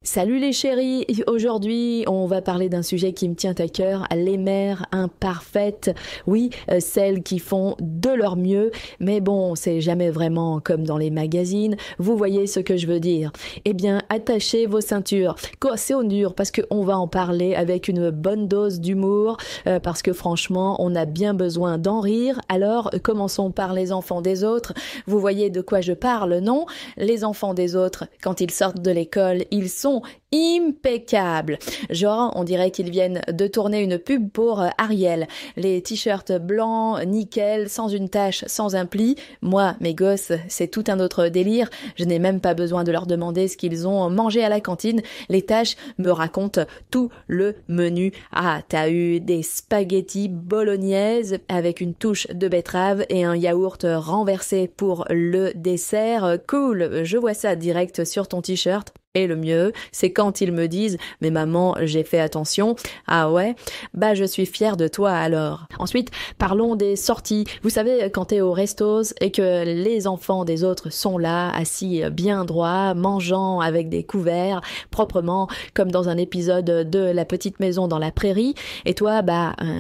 Salut les chéris, aujourd'hui on va parler d'un sujet qui me tient à cœur, les mères imparfaites, oui, celles qui font de leur mieux, mais bon, c'est jamais vraiment comme dans les magazines, vous voyez ce que je veux dire. Eh bien, attachez vos ceintures, c'est au dur parce qu'on va en parler avec une bonne dose d'humour, parce que franchement, on a bien besoin d'en rire. Alors, commençons par les enfants des autres, vous voyez de quoi je parle, non? Les enfants des autres, quand ils sortent de l'école, ils sont impeccable. Genre, on dirait qu'ils viennent de tourner une pub pour Ariel. Les t-shirts blancs, nickel, sans une tache, sans un pli. Moi, mes gosses, c'est tout un autre délire. Je n'ai même pas besoin de leur demander ce qu'ils ont mangé à la cantine. Les tâches me racontent tout le menu. Ah, t'as eu des spaghettis bolognaises avec une touche de betterave et un yaourt renversé pour le dessert. Cool, je vois ça direct sur ton t-shirt. Et le mieux, c'est quand ils me disent « Mais maman, j'ai fait attention. » Ah ouais? Bah je suis fière de toi alors. Ensuite, parlons des sorties. Vous savez, quand t'es au restos et que les enfants des autres sont là, assis bien droit, mangeant avec des couverts, proprement, comme dans un épisode de La Petite Maison dans la Prairie, et toi,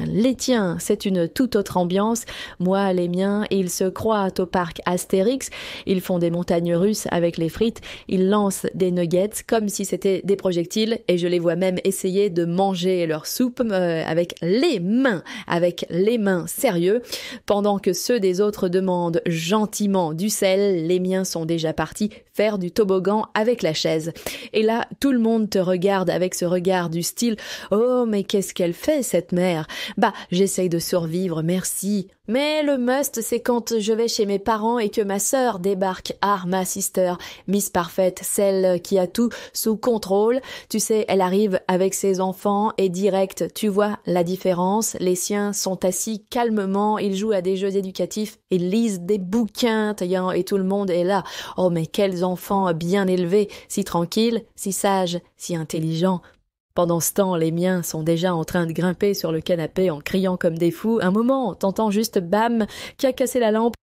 les tiens, c'est une toute autre ambiance. Moi, les miens, ils se croient au parc Astérix, ils font des montagnes russes avec les frites, ils lancent des nuggets comme si c'était des projectiles et je les vois même essayer de manger leur soupe avec les mains, sérieux. Pendant que ceux des autres demandent gentiment du sel, les miens sont déjà partis faire du toboggan avec la chaise. Et là, tout le monde te regarde avec ce regard du style « Oh, mais qu'est-ce qu'elle fait cette mère ?» Bah, j'essaye de survivre, merci. Mais le must, c'est quand je vais chez mes parents et que ma sœur débarque. Ah, ma sister, Miss Parfaite, celle qui a tout sous contrôle. Tu sais, elle arrive avec ses enfants et direct, tu vois la différence. Les siens sont assis calmement, ils jouent à des jeux éducatifs, ils lisent des bouquins, et tout le monde est là. Oh, mais quels enfants bien élevés, si tranquilles, si sages, si intelligents. Pendant ce temps, les miens sont déjà en train de grimper sur le canapé en criant comme des fous. Un moment, t'entends juste bam, qui a cassé la lampe.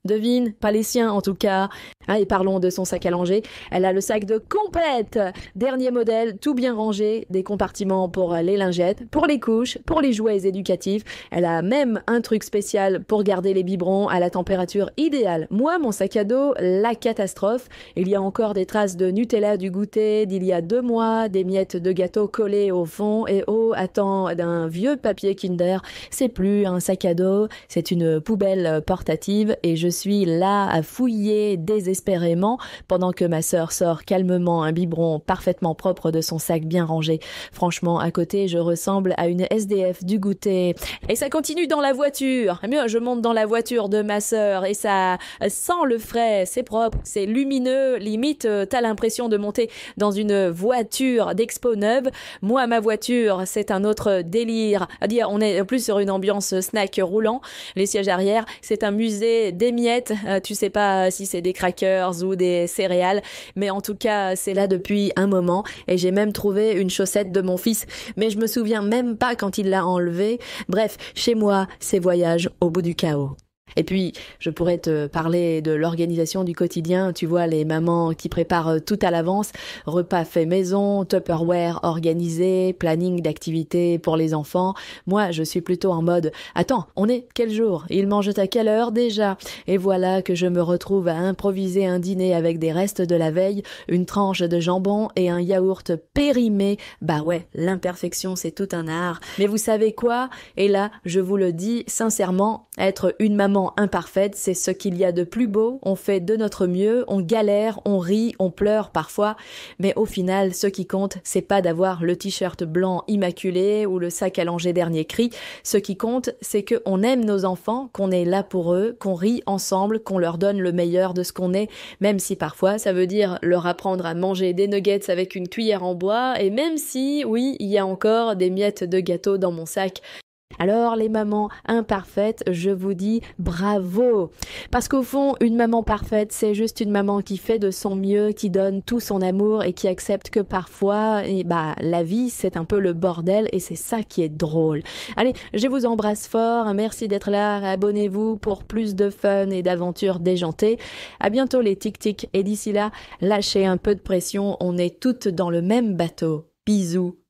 Devine, pas les siens en tout cas. Ah, et parlons de son sac à langer. Elle a le sac de compète. Dernier modèle, tout bien rangé, des compartiments pour les lingettes, pour les couches, pour les jouets éducatifs. Elle a même un truc spécial pour garder les biberons à la température idéale. Moi, mon sac à dos, la catastrophe. Il y a encore des traces de Nutella du goûter d'il y a 2 mois, des miettes de gâteau collées au fond et attends, d'un vieux papier Kinder. C'est plus un sac à dos, c'est une poubelle portative et je suis là à fouiller désespérément pendant que ma sœur sort calmement un biberon parfaitement propre de son sac bien rangé. Franchement, à côté, je ressemble à une SDF du goûter. Et ça continue dans la voiture. Mieux, je monte dans la voiture de ma sœur et ça sent le frais, c'est propre, c'est lumineux, limite t'as l'impression de monter dans une voiture d'expo neuve. Moi, ma voiture, c'est un autre délire. À dire, on est plus sur une ambiance snack roulant. Les sièges arrière, c'est un musée des miettes. Tu sais pas si c'est des crackers ou des céréales, mais en tout cas, c'est là depuis un moment et j'ai même trouvé une chaussette de mon fils, mais je me souviens même pas quand il l'a enlevée. Bref, chez moi, c'est voyage au bout du chaos. Et puis, je pourrais te parler de l'organisation du quotidien. Tu vois, les mamans qui préparent tout à l'avance, repas fait maison, Tupperware organisé, planning d'activités pour les enfants. Moi, je suis plutôt en mode « Attends, on est quel jour? Ils mangent à quelle heure déjà ?» Et voilà que je me retrouve à improviser un dîner avec des restes de la veille, une tranche de jambon et un yaourt périmé. Bah ouais, l'imperfection, c'est tout un art. Mais vous savez quoi? Et là, je vous le dis sincèrement, être une maman imparfaite, c'est ce qu'il y a de plus beau. On fait de notre mieux, on galère, on rit, on pleure parfois, mais au final, ce qui compte, c'est pas d'avoir le t-shirt blanc immaculé ou le sac à langer dernier cri. Ce qui compte, c'est qu'on aime nos enfants, qu'on est là pour eux, qu'on rit ensemble, qu'on leur donne le meilleur de ce qu'on est, même si parfois ça veut dire leur apprendre à manger des nuggets avec une cuillère en bois, et même si, oui, il y a encore des miettes de gâteau dans mon sac. Alors les mamans imparfaites, je vous dis bravo. Parce qu'au fond, une maman parfaite, c'est juste une maman qui fait de son mieux, qui donne tout son amour et qui accepte que parfois, la vie, c'est un peu le bordel et c'est ça qui est drôle. Allez, je vous embrasse fort. Merci d'être là. Abonnez-vous pour plus de fun et d'aventures déjantées. À bientôt les tic-tic. Et d'ici là, lâchez un peu de pression. On est toutes dans le même bateau. Bisous.